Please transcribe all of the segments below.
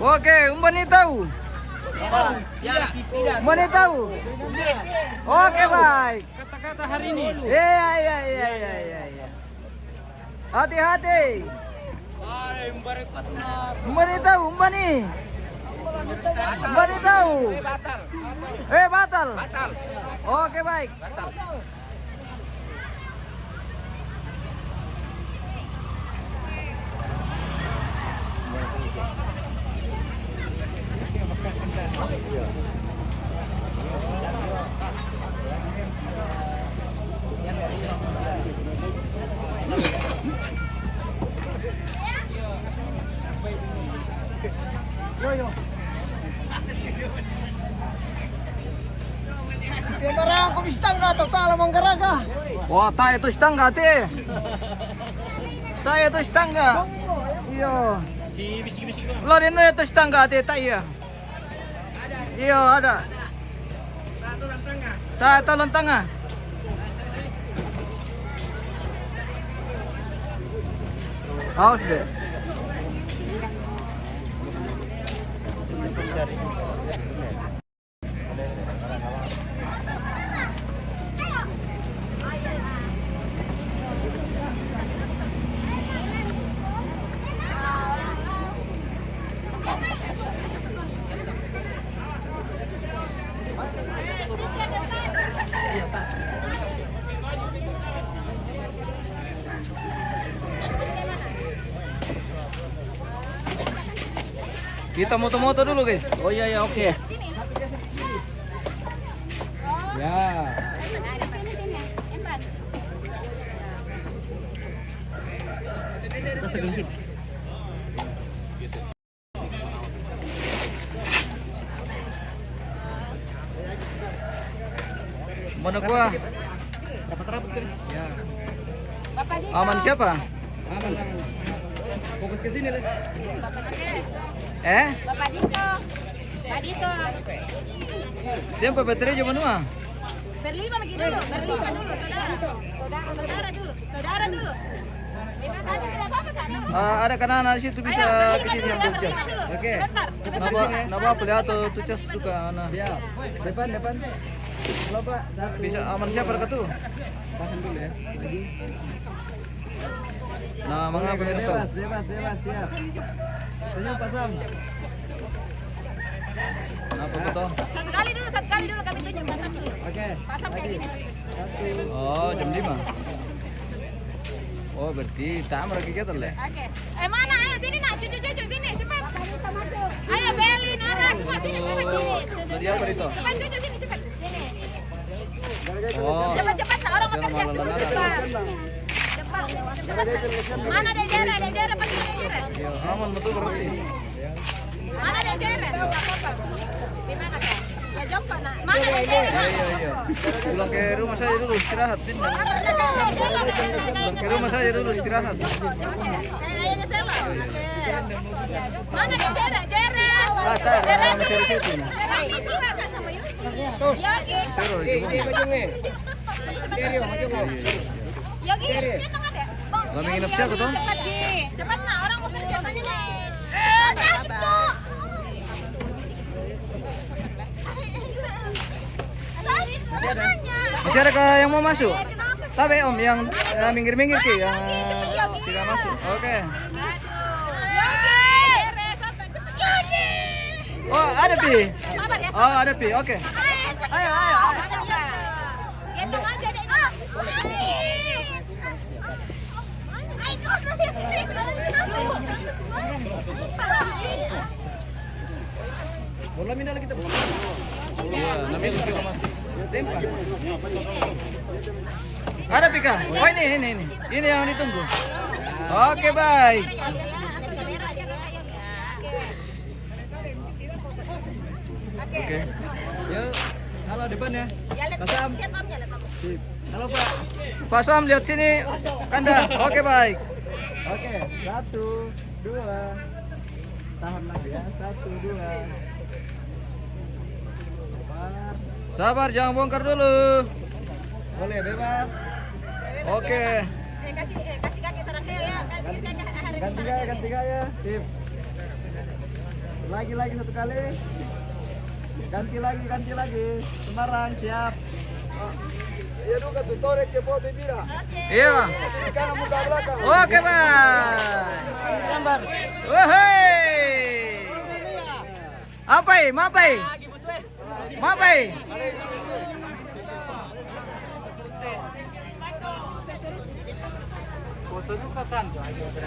Oke, umbani tahu. Umbani tahu. Oke, baik. Kata-kata hari ini. Iya. Hati-hati. Umbani tahu, umbani. Umbani tahu. Batal. Oke, baik. Sekarang kau bisa nggak tahu kalau mau geraga? Wah, tayo itu stangga te. Tayo itu stangga. Iya. Si bisik-bisik doang. Lo rin itu stangga te tayo. Iya, ada. Tayo tengah. Haus deh. Kita moto-moto dulu, guys. Oh iya oke. Ya. Mana gua? Rapat-rapat kan? Ya. Aman siapa? Aman. Fokus ke sini deh. Bapak Dito. Pak Dito. Dia baterai cuma dua. Berlima lagi dulu, saudara. Saudara dulu. Tadi tidak apa-apa kan? Ada kanan di situ bisa Ayo, ke sini berlima yang dulu, tujas. Oke. Sebentar. Napa pelih atau tujas juga ana. Siap. Depan. Halo Pak, satu. Bisa aman siapa dekat tuh? Tahan dulu ya. Lagi. Nah, mengapa ini tuh? Bebas, siap. Senyum Pak Sam. Apa betul? Satu kali dulu kami tunjuk pasang dulu. Oke. Pasang kayak gini. Satu. Oh, jam 5. Oh, berarti tak lagi kita lah. Oke. Mana? Ayo sini nak, cucu sini, cepat. Ayo Beli, Nora, semua sini. Jadi apa itu? Cepat cucu sini, cepat. Sini. Oh, Cepat nak orang jangan bekerja. malam-malam. Cepat. Mana Dejera pasti Dejera. Ya, aman betul berarti. Mana Dejera? Di mana kak? Ya jongkok nak. Mana Dejera? Iya. Pulang ke rumah saya dulu istirahat. Pulang ke rumah saya dulu istirahat. Mana Dejera? Tak, masih di situ. Yogi. Seru. Yogi, gendong ada? Lama nginep siapa tuh? Cepat nak, orang mau kerja mana nih? Masih ada yang mau masuk? Tapi Om yang minggir-minggir sih yang tidak masuk. Oke. Oh, ada Pi. Oh, ada Pi. Oke. Ayo. Gendong aja deh. Bola minda lagi kita. Iya, namanya juga masuk. Ada Pika. Oh, ini. Ini yang ditunggu. Oke, baik. Oke. Yuk. Halo depan ya. Pak Sam. Sip. Halo Pak. Pak Sam lihat sini. Kanda. Oke, baik. Oke, 1, 2. Tahan lagi ya. 1, 2. Sabar, jangan bongkar dulu. Boleh bebas. Oke. Kasih kaki serangnya ya. Ganti gaya ya. Sip. Lagi satu kali. Ganti lagi. Semarang siap. Iya juga tutorial cepat bira. Iya. Di kanan muka belakang. Oke, Bang. Gambar. Wahai. Mapai.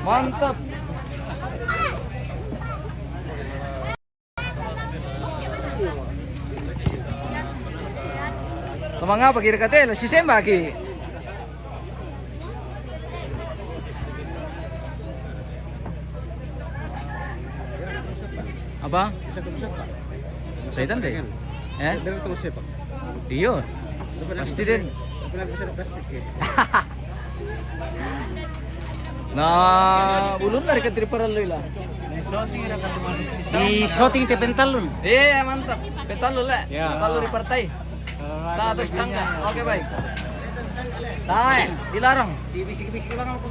Mantap. Semangat pagi rekatelo, si Semba ki. Apa? Bisa terus apa? Saitan deh. Dari terus sepak. Iya. Pasti din. Pernah bisa plastik ya. Nah, ulun dari ketri paraloy lah. Di shooting te pentalun. Iya, mantap. Petalo lah. Ya. Petalo di partai. Satu setengah. Oke, baik. Tahan, dilarang. Si bisik-bisik lang ako.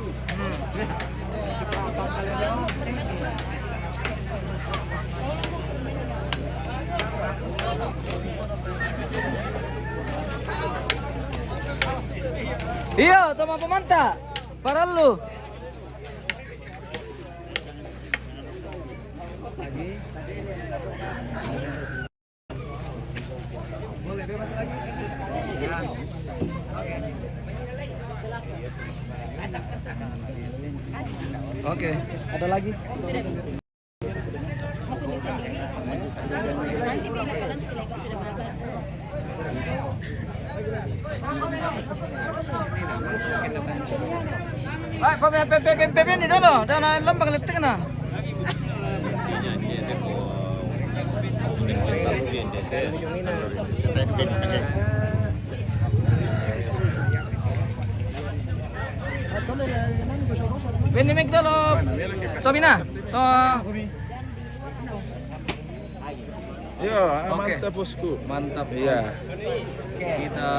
Iya, toma pemanta. Paralo. Boleh bebas lagi. Oke. Ada lagi? Nanti bila nanti lagi sudah makan. Ay, pepe ni dulu. Dah lembang letik na. Beni mek dulu. Tobina. Ya, Oke. mantap bosku. Mantap. Iya, Kita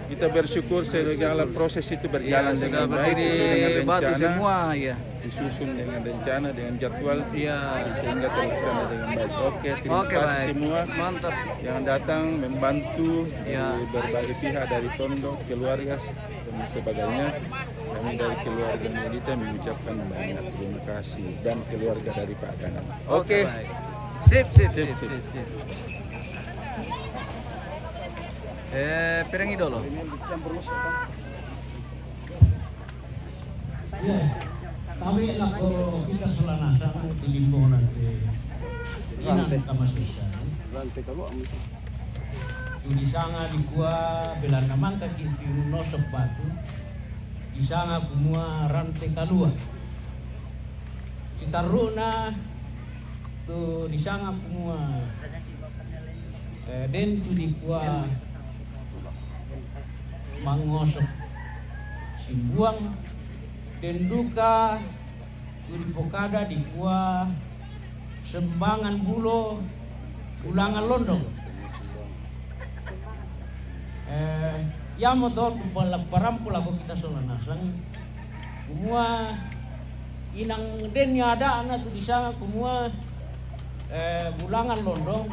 kita bersyukur segala proses itu berjalan sudah dengan baik sesuai dengan berdiri batu rencana, semua ya. disusun dengan rencana, dengan jadwal, Iya. sehingga terlaksana dengan baik. Oke, terima Oke, kasih baik. semua Mantap. yang datang membantu Ya. dari berbagai pihak dari pondok, keluarga dan sebagainya. Kami dari keluarga Melita mengucapkan banyak terima kasih dan keluarga dari Pak Kanan. Oke. Baik. Sip. Sip. Piringi dulu. Ya, kami lako kita Solanasa di lingkungan Inan Kamasusan. Di sana di gua belanda mangka di nosok batu. Di sana semua rantai kalua. Kita runa tu di sana semua. Den tu di gua mangosok simbuang dan duka di pokada di kuah sembangan bulo ulangan londong yang motor parampul aku kita Solanasang semua inang dennya ada anak tu di sana semua ulangan londong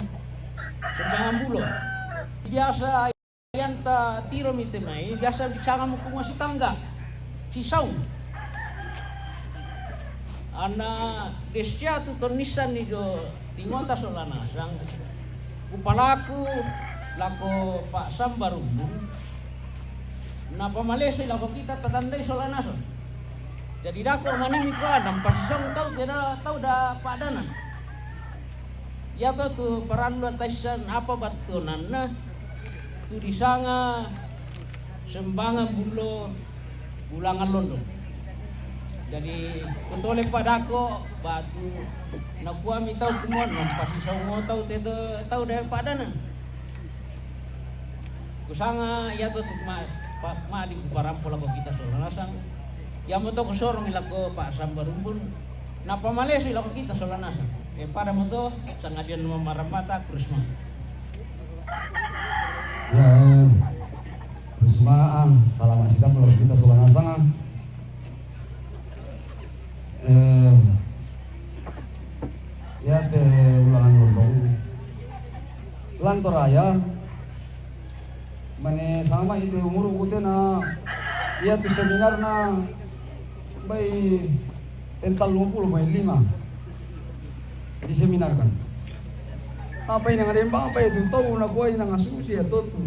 sembangan bulo biasa yang tak tiro mitemai biasa bicara mau si tangga si saung anak desya tu tornisan ni jo tingonta Solanasang upalaku lako Pak Sambarumbun napa Malaysia lako kita tatandai Solanasang jadi dako manimi ko adam pasisong tahu dah padanan ya tu peran lu taisan apa batunan nah tu di sana sembangan bulo ulangan londong jadi kutole padako batu nakua mi tau kumon pasti songo tau tau deh padanan kusanga ya tu ma di parampol ako kita Solanasang ya mo to kusorong ilako Pak Sambarumbun napa Malaysia ilako kita Solanasang para mo to sangadian mamaramata krusma. Ya, bersemangat, salam asisten melalui kita Solanasang. Ya, ulang Toraya mane sama itu umur ute na ia tu seminar na bay ental 50.5 di seminar kan apa yang ada yang apa itu tahu na kuai na ngasusi atau tu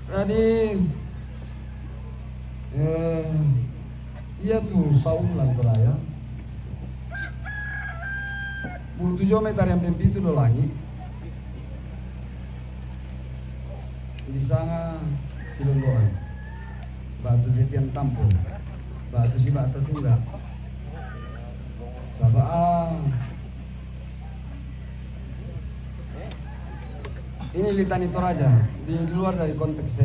jadi ia tu saulan Toraya bulu 7 meter yang pempitu do lagi di sana silonggoan batu jetian tampung batu si batu tunggak sabaa ini Litani Toraja di luar dari konteks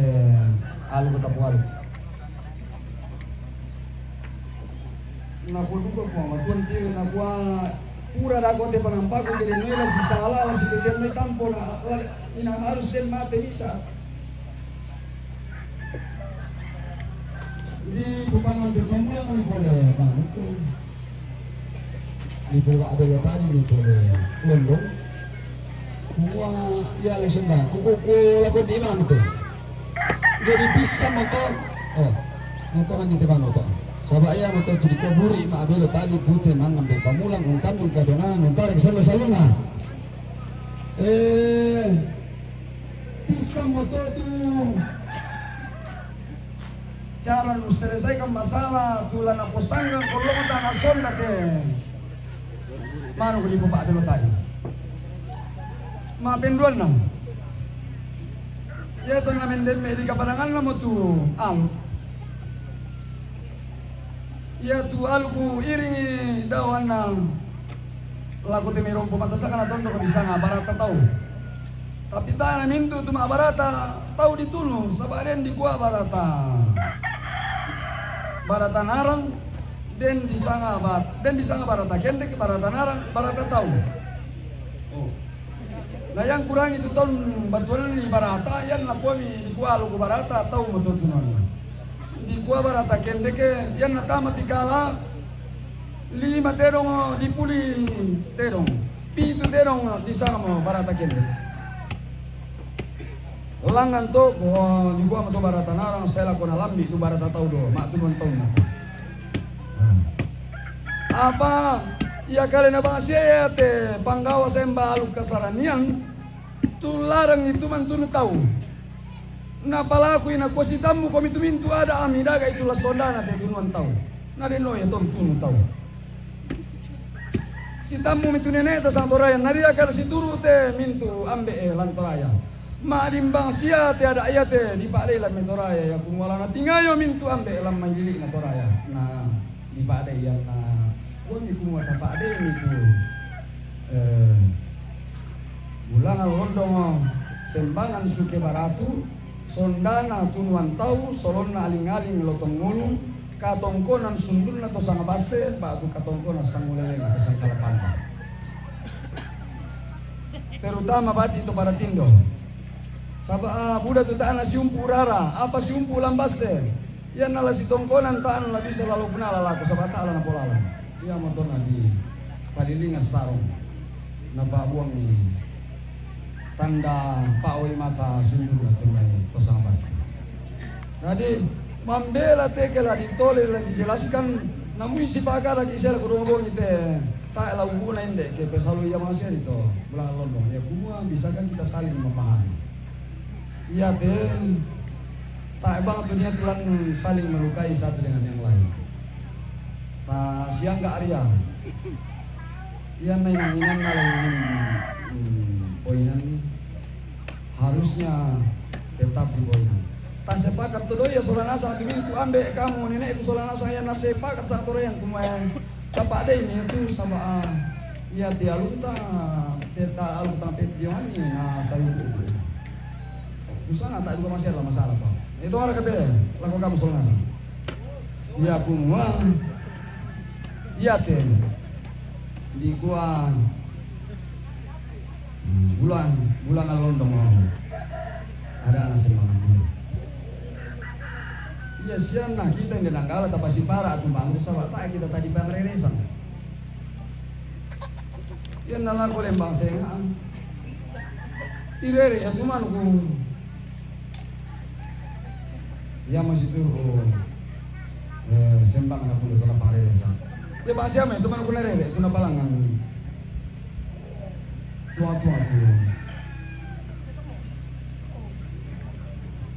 Alu Kota Pualu. Naku duga ko matuan tiri naku pura dagote panampago dari nuela si sala la si kedian tampo na ina harus den mate bisa. Di bukangan berkemuliaan ni boleh bang itu. Di bawah ada tadi ni boleh londong. Kuwa ya lesenda kuku lagu di mana tu? Jadi bisa motor. Oh, motor kan di depan motor. Sabaya motor tu dikuburi mak abelo tadi putih mang ambil pamulang ungkam di kadongan nontar kesana saluna. Bisa motor tu cara nu selesaikan masalah tulan apa sanggang kolong tanah sonda ke mana ko di Pak Abelo tadi. Ma penduan na. Ya to na mendem di kapadangan na mo tu am. Ya tu alku iringi dawan na lagu temirong pematasan kana tondo ko bisa nga barata tahu. Tapi ta na mintu tu ma barata tahu ditulung sabaren di gua barata. Barata narang den di sanga barata kende ke barata narang barata tahu. Nah yang kurang itu tahun betul di barata yang nakuami di gua lu barata tahu betul tunan. Di gua barata kendeke yang natama tikala 5 terong di puli terong. Pitu terong di sana mo barata kendeke. Langan to ko di gua mo barata narang sela ko na lambi tu barata tahu do mak tu tahun na. Apa ya kali na bang siya te panggawa semba alu kasaranian tularang itu mantunu tahu. Na palaku ina kuasi tamu komi tumintu ada amidaga itu la sondana te tunuan tahu. Na deno ya tom tunu tahu. Si tamu mitu nenek ta santoraya naria kala si turu te mintu ambe lantoraya. Ma dimbang sia te ada ayate di pak la mentoraya ya kumala na tingayo mintu ambe lam mailili na toraya. Na di pak yang na Kuni kumua tapak ada itu bulangan londong sembangan suke baratu sondana tunuan tau solonna aling-aling lotong ngulu katongkonan sundulna to sanga base batu katongkonan sangulele ke sangkalapan. Terutama bati itu para tindo. Saba buda tu taana siumpu rara apa siumpu lambase ya nala si tongkonan taan la bisa lalu punala laku sabata ala na polala. Ia motor di palilingan sarong naba buang ni tanda paoi mata sundur tunai kosong bas. Jadi membela tekela ditoleh lagi jelaskan namun si pakar lagi saya kurang itu tak lagu guna inde ke pesalu yang masih itu bulan londong ya semua bisa kan kita saling memahami. Iya ben tak bang dunia tulang saling melukai satu dengan yang lain. Nah, siang gak Arya. Iya naingan malah poinan nih. Harusnya tetap di poinan. Tak sepakat tuh ya solanasa dimintu ambek kamu nenek itu solanasa yang nasepakat satu yang kumai. Tapak deh ini itu sama iya tialunta teta alunta petioni nah sayur itu. Usah tak juga masih ada masalah pak. Itu orang kata lakukan kamu solanasa. Iya kumua. Iya teh di gua bulan londong ada anak semangat dulu. Iya siang nah kita yang denangkala tapi si para aku bangun sama tak kita tadi bang reresan. Yan nalang ko lembang sengaan. Irere ya tuman ko. Ya masih tu sembang na pulo na pare sa. Ya ba siya may tuman ko na rere, ito na palangan. Tua-tua tu.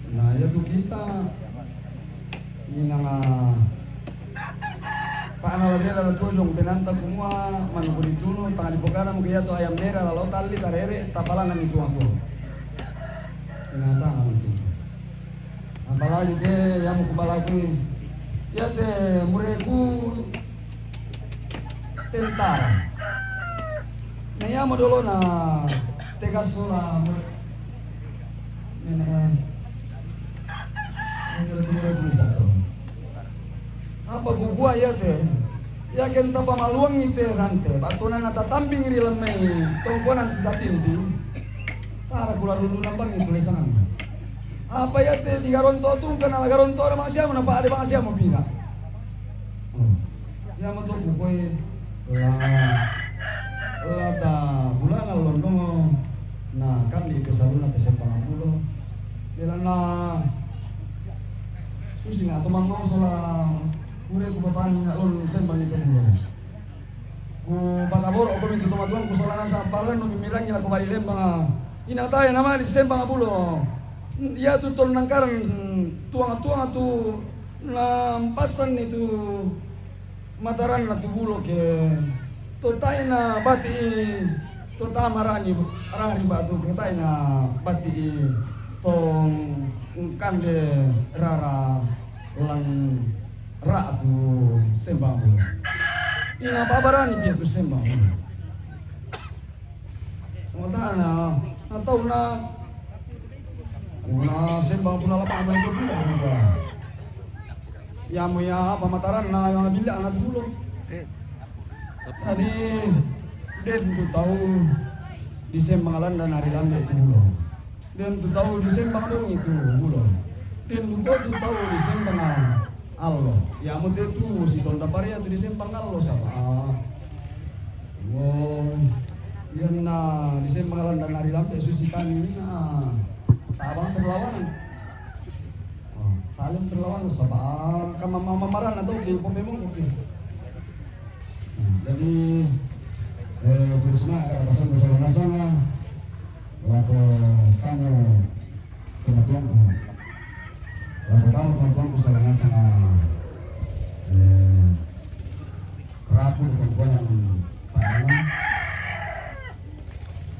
Nah, ya tu kita ini nga paano lagi la tujong penanta kumua manu dituno tangan di pokara mo kaya to ayam merah lalu tali tarere tapalangan itu aku. Penanta itu. Apalagi de yang kubalaku ya de mureku tentara. Nah ya dulu na teka sula apa gugua ya teh ya kenta pamaluang ite rante batuna nata tamping ri lemai tongkonan tatinti tara kula dulu nambang itu lesangan apa ya teh di garonto tu kana garonto ada manusia mana pak ada manusia mau pina ya mau tu koe la ta bulan londo nah kan di kesaluna kesempatan pulo dilana susi nga tumangong salah ure ko papan ul sembang itu pulo ku bakabor ko mintu tumatuan ku salana sa palan no mimirang ila ko bali lembang inataya nama di sembang pulo ya tu tol nangkarang tuang tu lampasan itu mataran na tu pulo ke totai na bati tota marani arari batu totai na bati tong kande rara lang ratu sembang ina babarani biar tu sembang ngotana atau na sembang pun lapang main tu juga ya mo ya pamataran na yang bila anak dulu tadi den tu tahu di sembangalan dan hari lambe itu dulu den tu tahu di sembang dong itu dulu den tu tahu di sembangan Allah ya mo tu si tonda paria tu di sembang Allah sama yan na di sembangalan dan hari lambe susikan ini na tabang perlawanan talent perlawanan sama kamamamaran atau di pememong okay. Jadi bersama pasang bersama sama laku kamu kebetulan laku kamu perempuan bersama sama rapu perempuan yang panjang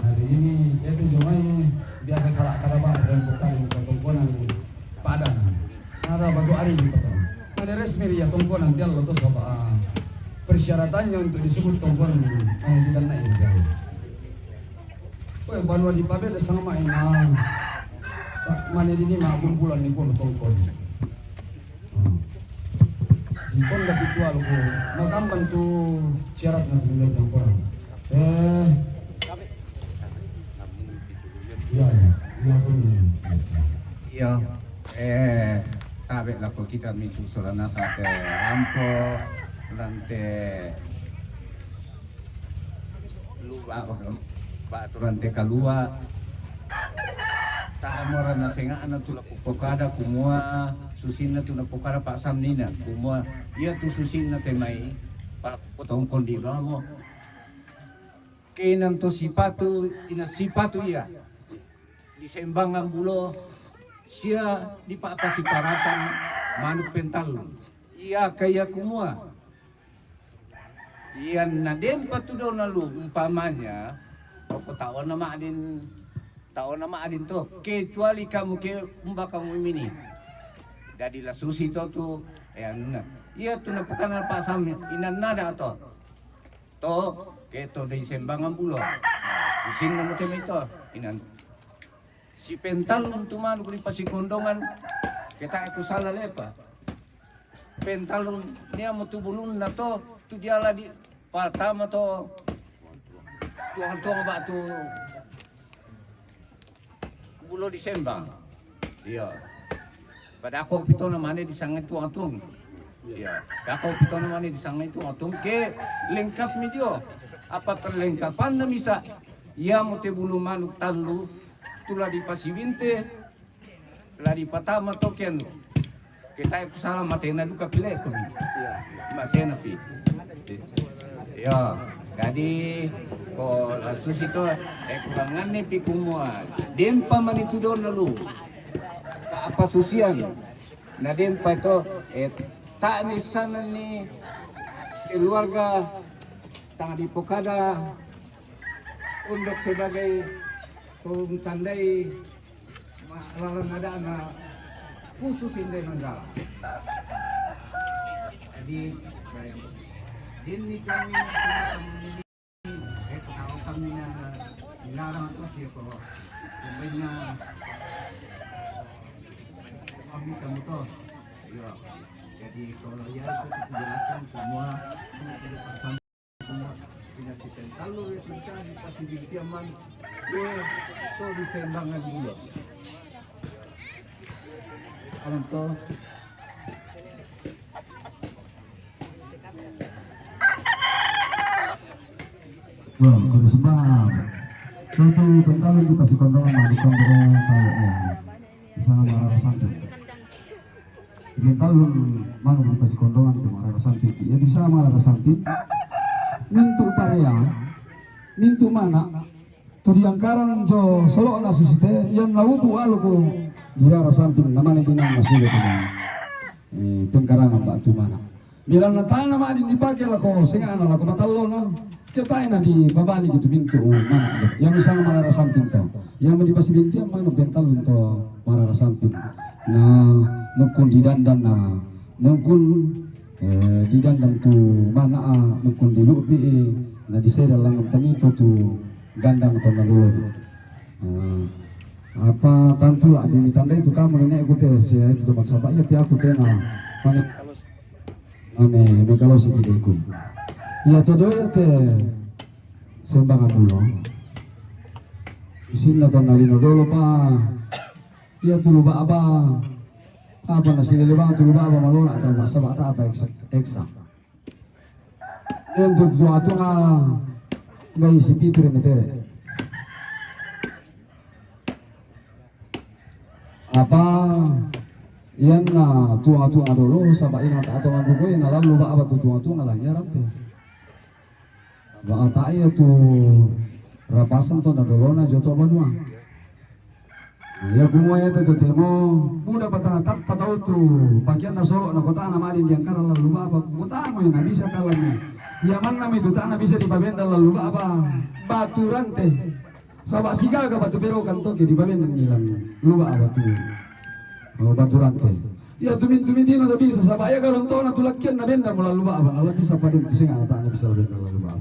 hari ini itu cuma biasa salah kata pak dan bukan perempuan yang padan ada batu hari gitu ada resmi ya perempuan yang dia lotus apa persyaratannya untuk disebut tongkon kita naik jauh. Banua di pabe ada sama ina. Tak mana ini mah kumpulan ni pun tongkon. Jikon dah ritual ko. Makam bantu syarat nak menjadi tongkon. Ya pun. Ya, tabe lah ko kita mintu solana sa ampo durante lupa pak durante kalua tak mora na senga ana tu pokada kumua susina tu na pokada pak samnina kumua ia tu susina temai para potong kondi mo kenan to sipatu ina sipatu ia di sembangan bulo sia di pak pasiparasan manuk pental ia kaya kumua yan na din patudaw na umpamanya ako taon na maadin to kecuali kamu ke umbaka mo mini dadi la susi to tu ayan iya tu na pukan pasam inanada to keto dari sembangan bulo sing mo teme ito inan si pental tuman kuli pasikondongan kita itu salah lepa pentalon niya mo tubulun na to tu dia lah di pertama to tuang batu bulo di sembang iya pada aku pito na mana di sangat tuang iya aku pito na mana di sangat tuang ke lengkap mi dio apa perlengkapan na misa, ia mo te bulu manuk talu, tula di pasibinte, la di patama token. Kita aku salah matena duka pile ko. Matena pi. Ya, jadi ko lasus itu kurangan nih pi kumua. Dempa manitudo na lu. Apa susian? Na dempa itu tak ni sana ni keluarga tang di Pokada untuk sebagai tandai lalang ada na khusus Indah Nanggala. Jadi ini kami kalau kami dilarang terus ya kalau pemainnya kami kamu toh ya. Jadi kalau ya itu penjelasan semua penjelasan kalau itu bisa dikasih diaman itu disembangan dulu. Alam to. Wah, kalau sebab itu bentar di pasti kondongan di kondongan kalau ya bisa marah santai. Bentar mana di pasti kondongan itu marah santai. Ya bisa marah santai. Mintu paria, mintu mana? Tu diangkaran jo solo na susite yang laubu aluku jira samping namanya tinang nasulit dengan pengkarangan batu mana. Bila natang nama dipakai lako senga anak lako matalo no. Kita na di babali gitu pintu mana yang misalnya marara samping to yang dipasti binti yang mana bental untuk marara samping nah mungkin didandan na mungkin didandan tu mana mungkin di lupi na di sedal lang penito tu gandang atau nalur apa tantu lah di mitanda itu kamu nenek aku saya itu tempat sahabat ya tiap aku tena ane megalo sedih aku. Ya todo ya te sembang apulo. Isin na tonalino dolo pa. Ya tulu ba apa na sila ba tulu ba malona atau masa ba apa eksa. Dan tu ato nga ngai si pitre metere. Apa yan na tuang-tuang dulu sabay na ato nga bukoy na lalu ba tu tuang-tuang lang yarate. Ba tayo tu rapasan to na dolona joto banua. Ya kumaya to temo muda patana tat patau tu bagian na solo na kota na malin yang karal lalu ba kota mo na bisa kalani. Ya man na itu tak na bisa dipabenda lalu ba batu rante. Sabak siga ka batu pero kanto ke dipabenda nilang luba batu. Oh batu rante. Ya tumin dino na bisa sabaya karon to na tulakyan na benda mo lalu ba ala bisa padin singa ta na bisa benda lalu ba.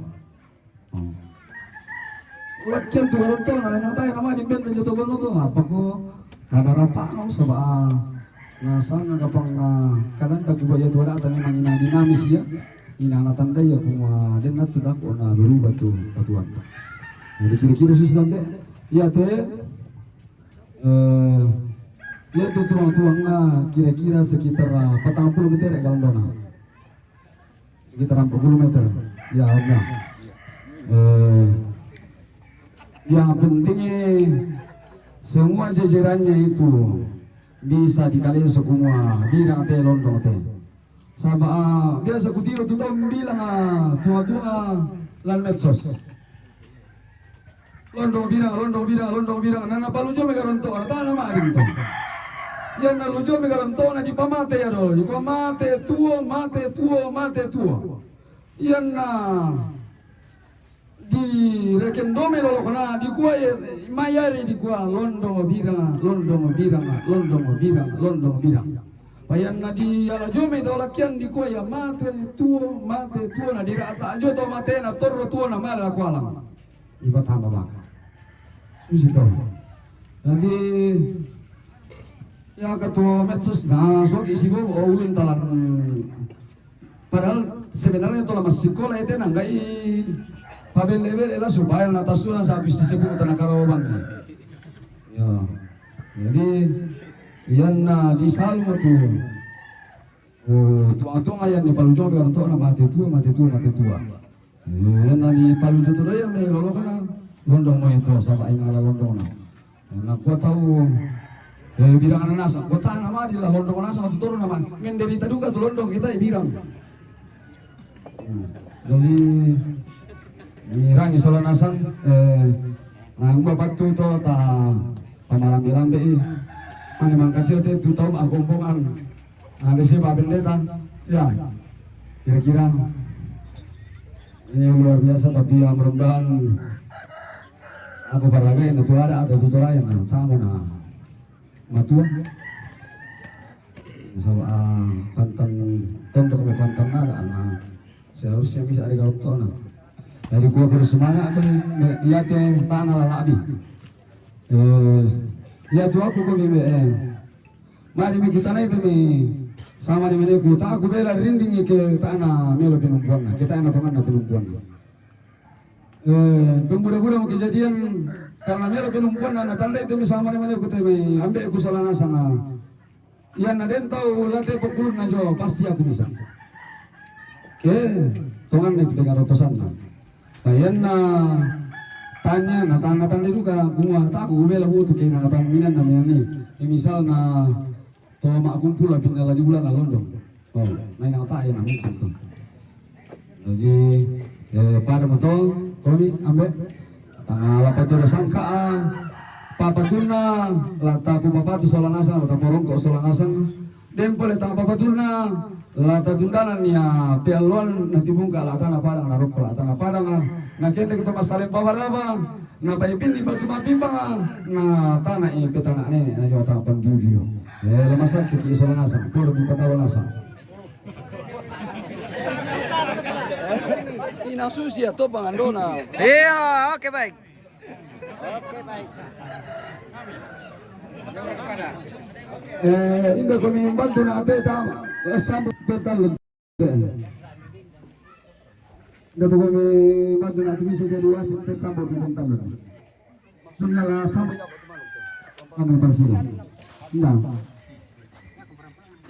Lakyan tu baru tahu nanya tayo nama di benteng jatuh bano tu apa ko kada rata no sabah nasa ngapang kadang tak juga ya tu ada tani mangina dinamis ya ina na tanda ya kuma den natu dak ona berubah tu batuan. Jadi kira-kira sudah sampai ya teh ya tu tuang-tuang kira-kira sekitar 40 meter kalau dona sekitar 40 meter ya Allah. Yang pentingnya semua jajarannya itu bisa dikalian semua bilang teh londong teh sama biasa kutiro tu tahun bilang tua lan medsos londong bilang nana palujo megaronto ada nama gitu yang nalujo megaronto na di pamate ya dolo di pamate tuo yang di rekendome lolo kena di kuah mayari di kuah londong birang payan na di ala jome to lakian di kuah ya mate tuo na di rata ajo to mate na torro tuo na mala kualang iba tama baka usi to jadi ya ketua medsos na so isi bo ulin talan padahal sebenarnya to lama sekolah itu nanggai Pabel level ela supaya na tasuna sa habis disebut tanah karawang. Ya. Jadi yan na di salmo tu. Tuang-tuang ayan ni palujo kan to na mati tua. Nani palu itu tuh yang nih lolo kana londong mo itu sama ing ala londong na. Nah gua tahu bilang anak nasa, gua tahan nama di lah londong nasa atau turun nama. Menderita juga tuh londong kita bilang. Jadi Rangi Solo Nasan, nah bapak tu itu pamalambi-lambi, mana mangkasih itu tahu akumpungan, ada siapa pendeta, ya kira-kira ini yang luar biasa tapi yang mudah-mudahan aku parlagay na tuwara atau tuturayan na tama na matua, so pantan tondok may pantan na seharusnya bisa ada gawto na. Dari gua bersemangat aku lihat tanah lalabi. Lihat tu aku mari kita naik tu sama ni mereka tak aku bela rinding ke tanah melo penumpuan. Kita anak teman na penumpuan. Pembuda-buda mau kejadian karena melo penumpuan na tanda itu sama ni mereka tu ambil aku salana sana. Yang naden tahu latih pukul najo pasti aku bisa. Tungan ni dengan rotosan na. Ayan na tanya na tanda juga kumah tak aku bela buat ke na paminan namanya ni. Misal na to mak kumpul lah pindah lagi bulan London. Oh, main ang tayo na mungkin tu. Jadi pada betul kami ambil lapat tu sangka papatuna lata pupapa tu solanasan lata porong ko solanasan den pole tang papatuna lata tundanan ya pialon na tibungka lata na padang na rokko lata na padang na kende kita masalim pawaraba na paipin di batu mapimbang na tanah petana ne na jota pandudio lemasa kiki solanasan ko lebih patawanasan ina susi atau pangandona. Iya, oke baik. Indah kami membantu na ate tama sambut bertalun. Indah kami membantu na ate bisa jadi wasit tes sambut bertalun. Sunnah sambut kami bersila. Indah.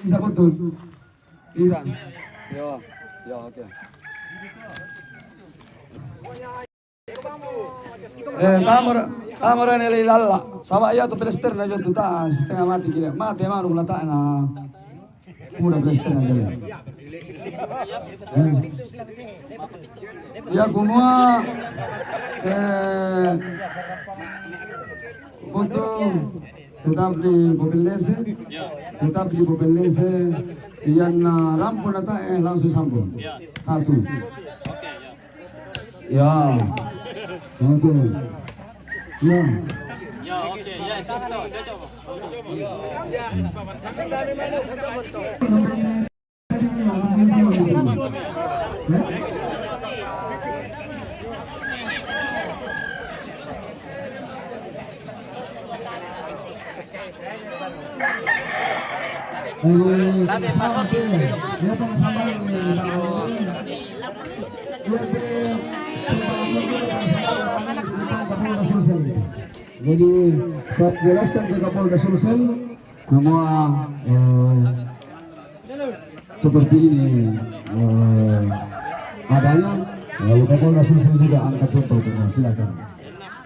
Bisa betul. Bisa. Yo, oke. Tamara nilai lalla sama ayat tu plester na jatuh ta setengah mati kira mati mana ulata na pura plester na jalan ya kumua untuk tetap di Bopelese yang rampu nata langsung sambung satu ya oke ya oke ya sisto jadi saya jelaskan ke Kapolda Sulsel semua seperti ini adanya lalu Kapolda Sulsel juga angkat contoh silakan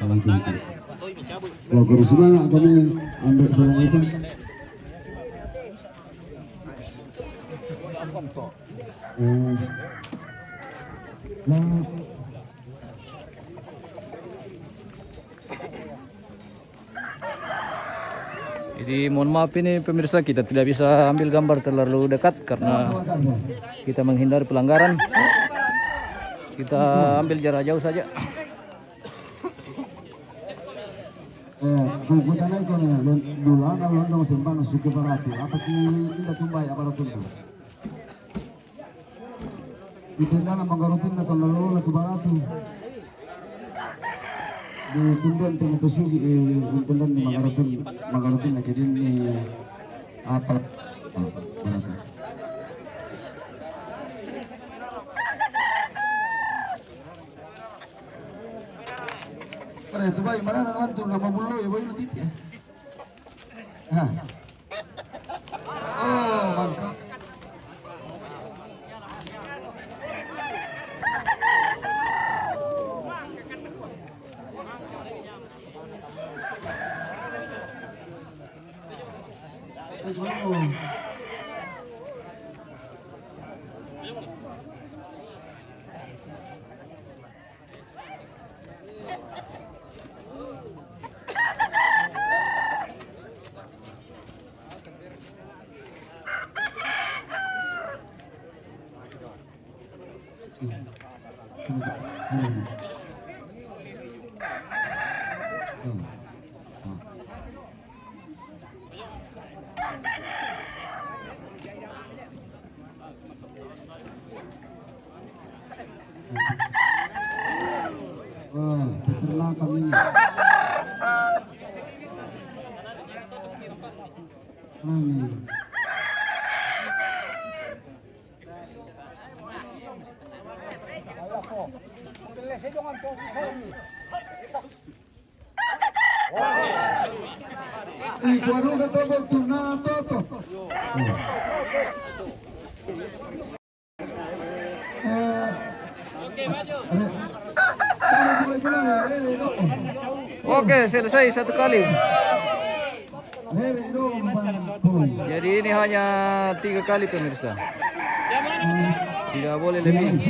kalau itu kalau guru semangat kami ambil solusi Jadi mohon maaf ini pemirsa, kita tidak bisa ambil gambar terlalu dekat karena kita menghindari pelanggaran. Kita ambil jarak jauh saja. Kebutuhan itu dulu kalau nong simpan suku berarti apa sih kita tumbai apa itu kita dalam menggarutin atau lalu lagi berarti di tumbuhan itu sugi untuk dan menggarutin lagi ini apa berarti karena itu baik mana lantur nama bulu ya boy nanti ya. Oh mantap. Wah, keterlakang ini. Amin. Igual que todo tornado todo. Oke, selesai satu kali. Jadi ini hanya 3 kali pemirsa. Tidak boleh lebih.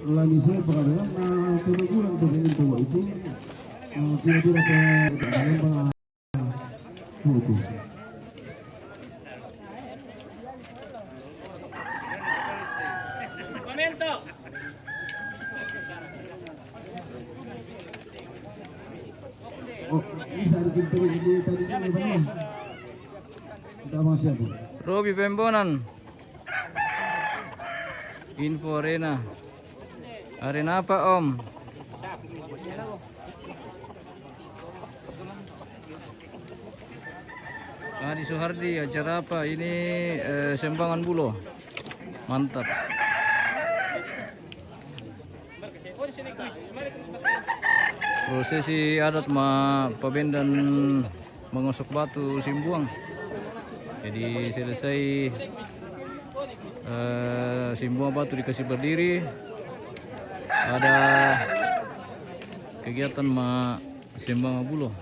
La miseria para ver turunan untuk ini tua itu kira-kira ke dalam itu. Oh, bisa dikirim di tadi kan? Kita masih ada. Robi Pembonan. Info arena. Arena apa Om? Adi Suhardi, acara apa? Ini Sembangan Bulo. Mantap. Prosesi adat pabendan mengosok batu Simbuang. Jadi selesai Simbuang batu dikasih berdiri. Ada kegiatan Sembangan Bulo.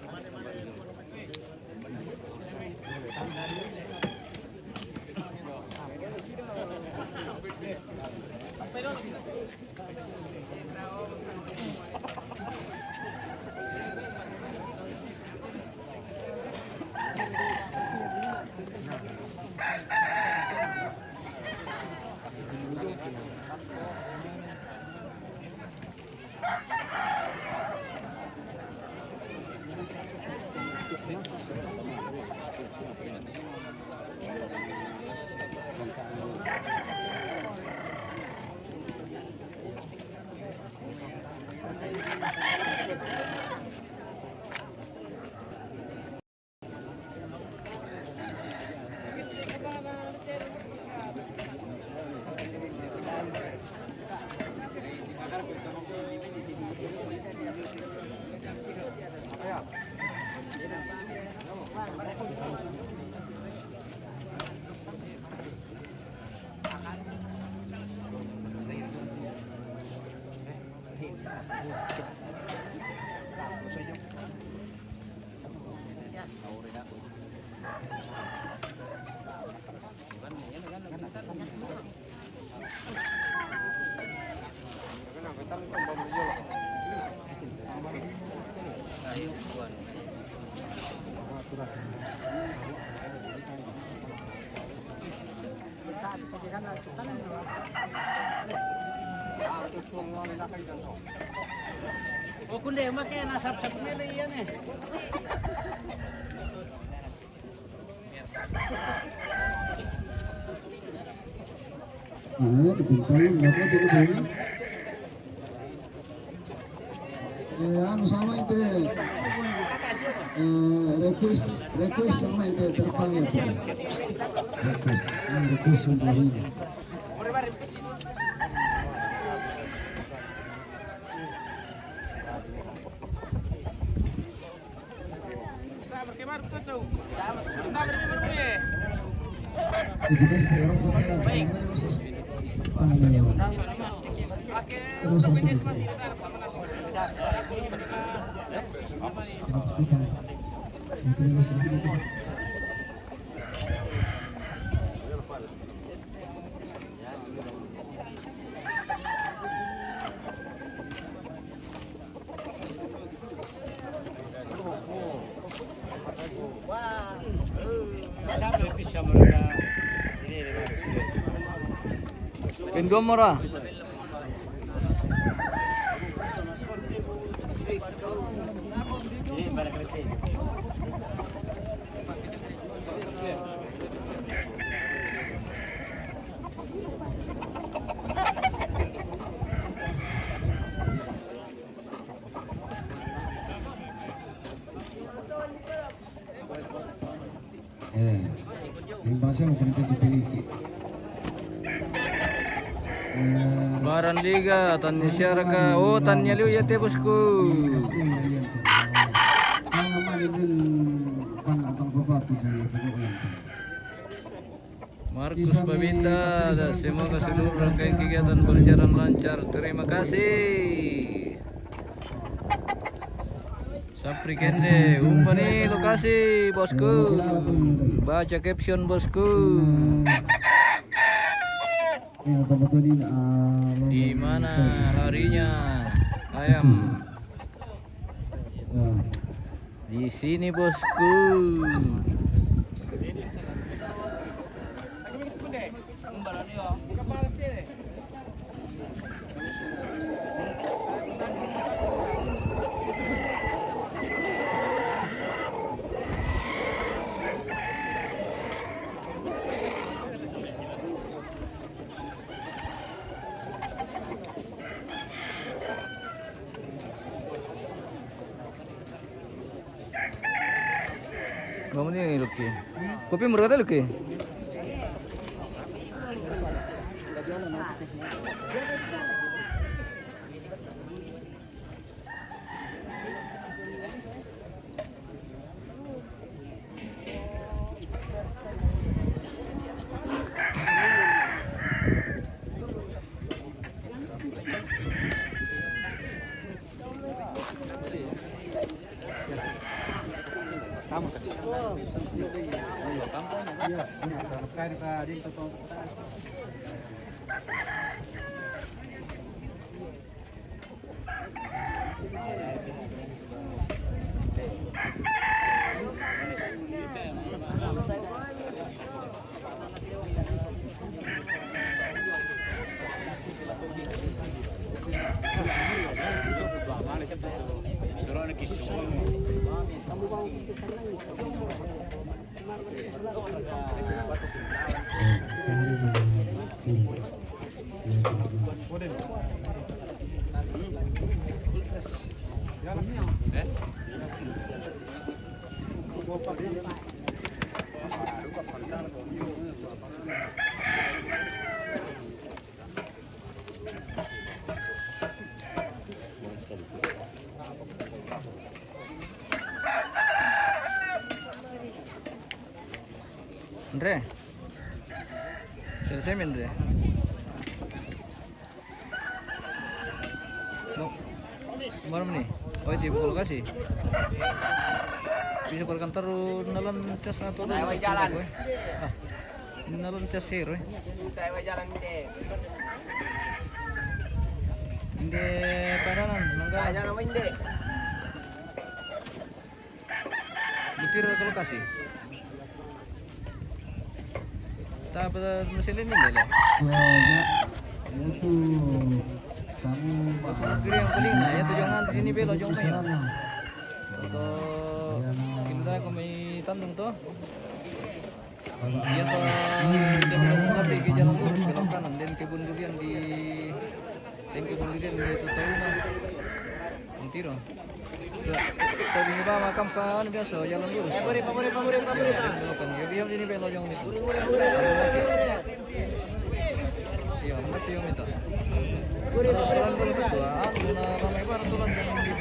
O kundi, makanya nasap-sap nila yan eh. Betul-betul dapat itu dulu. Anu sama itu request sama itu terpal itu request untuk ini. Itu best Pinggomora. Yang bahasa mau kita dipiliki. Baran Liga, Tanya Syaraka. Oh, Tanya Liu ya teh bosku. Markus Pabita, semoga seluruh rangkaian kegiatan berjalan lancar. Terima kasih. Sapri Kende, nih lokasi bosku. Baca caption bosku. Di mana harinya ayam? Di sini bosku. Kamu nih Luki. Kopi murah kata Luki. Andre, selesai Andre. No, mana nih? Oh di lokasi. Bisa kalau kantor nalan cas atau jalan. Nalan cas hero. Jalan ini. Inde padanan, mangga. Jalan ini. Butir ke lokasi. Tak pada mesin ini lah. Itu Kiri yang paling nah ya tujuan ini belo jong saya. Kita ko may tanong to. Iya to sebelum nabi ke jalan lurus belok kanan dan kebun durian di Totoo mah. Tiro. Tadi ni ba makam kan biasa jalan lurus. Pabori. Kan dia ini belo jong itu. Iya, mati yung ito. Tulan ko sa tua, na ramai barang tulan jangan di.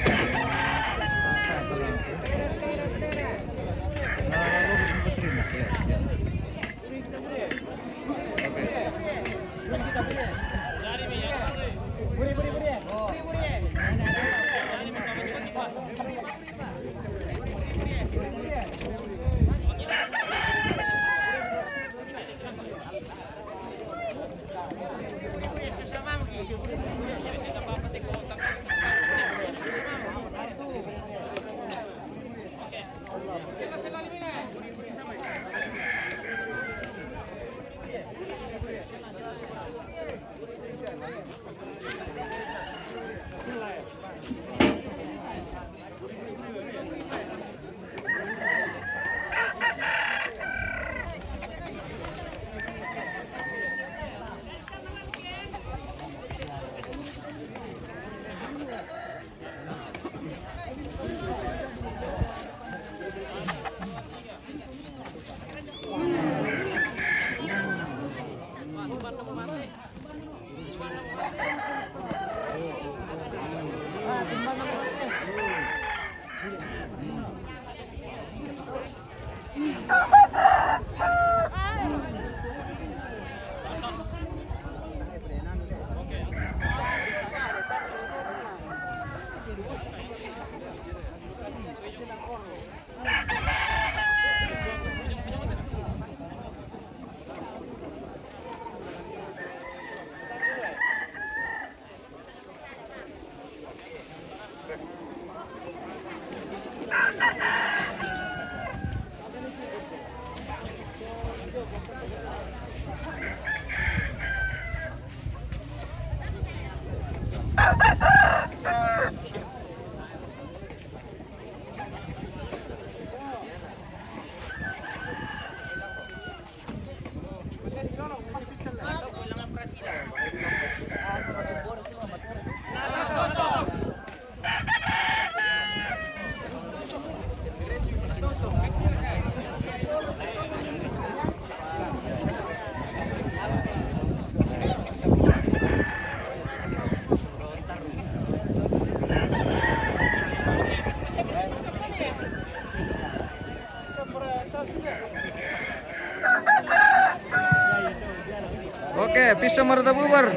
Oke, pisau marta bubar.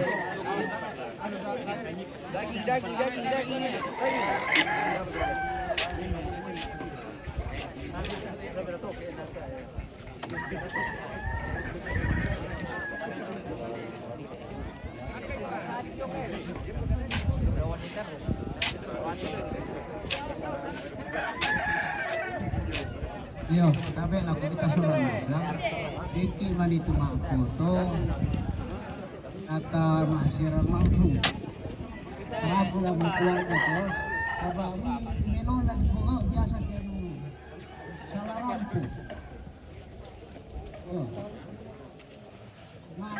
Daging. Yo, kabe na ko kita sulan. Diti man itu foto at maasiran langsung. Ako lang ang keluarga ko. Aba, minunag ko